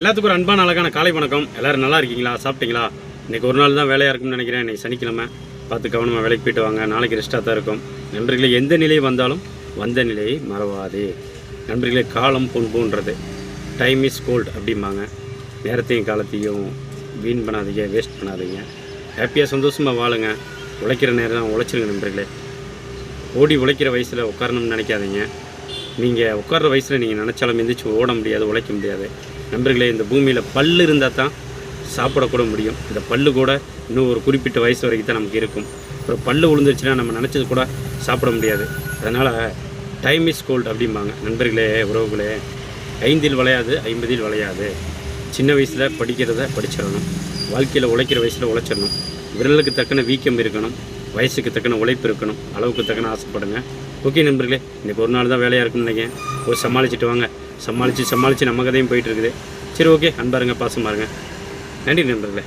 எல்லாத்துக்கும் ஒரு அன்பான அழகான காலை வணக்கம். எல்லோரும் நல்லா இருக்கீங்களா? சாப்பிட்டீங்களா? இன்றைக்கி ஒரு நாள் தான் வேலையாக இருக்கும்னு நினைக்கிறேன். இன்றைக்கி சனிக்கிழமை, பார்த்து கவனமாக வேலைக்கு போய்ட்டு வாங்க. நாளைக்கு ரெஸ்ட்டாக தான் இருக்கும். நண்பர்களே, எந்த நிலை வந்தாலும் வந்த நிலையை மறவாதே. நண்பர்களே, காலம் பொன்புன்றது, டைம் இஸ் கோல்டு அப்படிம்பாங்க. நேரத்தையும் காலத்தையும் வீண் பண்ணாதீங்க, வேஸ்ட் பண்ணாதீங்க. ஹாப்பியாக சந்தோஷமாக வாழுங்க. உழைக்கிற நேரம் உழைச்சிருங்க நண்பர்களே. ஓடி உழைக்கிற வயசில் உட்காரணும்னு நினைக்காதீங்க. நீங்கள் உட்கார்ற வயசில் நீங்கள் நினச்சாலும் எந்திரிச்சு ஓட முடியாது, உழைக்க முடியாது. நண்பர்களே, இந்த பூமியில் பல் இருந்தால் தான் சாப்பிடக்கூட முடியும். இந்த பல்லு கூட இன்னும் ஒரு குறிப்பிட்ட வயசு வரைக்கும் தான் நமக்கு இருக்கும். அப்புறம் பல்லு விழுந்துருச்சுன்னா நம்ம நினச்சது கூட சாப்பிட முடியாது. அதனால் டைம் இஸ் கோல்டு அப்படிம்பாங்க. நண்பர்களே, உறவுகளே, 5 வளையாது 50 வளையாது. சின்ன வயசில் படிக்கிறத படிச்சிடணும். வாழ்க்கையில் உழைக்கிற வயசில் உழைச்சிடணும். விரலுக்கு தக்கன வீக்கம் இருக்கணும், வயசுக்கு தக்கன உழைப்பு இருக்கணும், அளவுக்கு தக்கன ஆசைப்படுங்க. ஓகே நண்பர்களே, இன்றைக்கி ஒரு நாள் தான் வேலையாக இருக்குன்னு நினைக்கிறேன். போய் சமாளிச்சுட்டு வாங்க. சமாளித்து நம்ம கதையும் போயிட்டுருக்குது. சரி, ஓகே, அன்பாருங்க, பாசமாக இருங்க. நன்றி நண்பர்களே.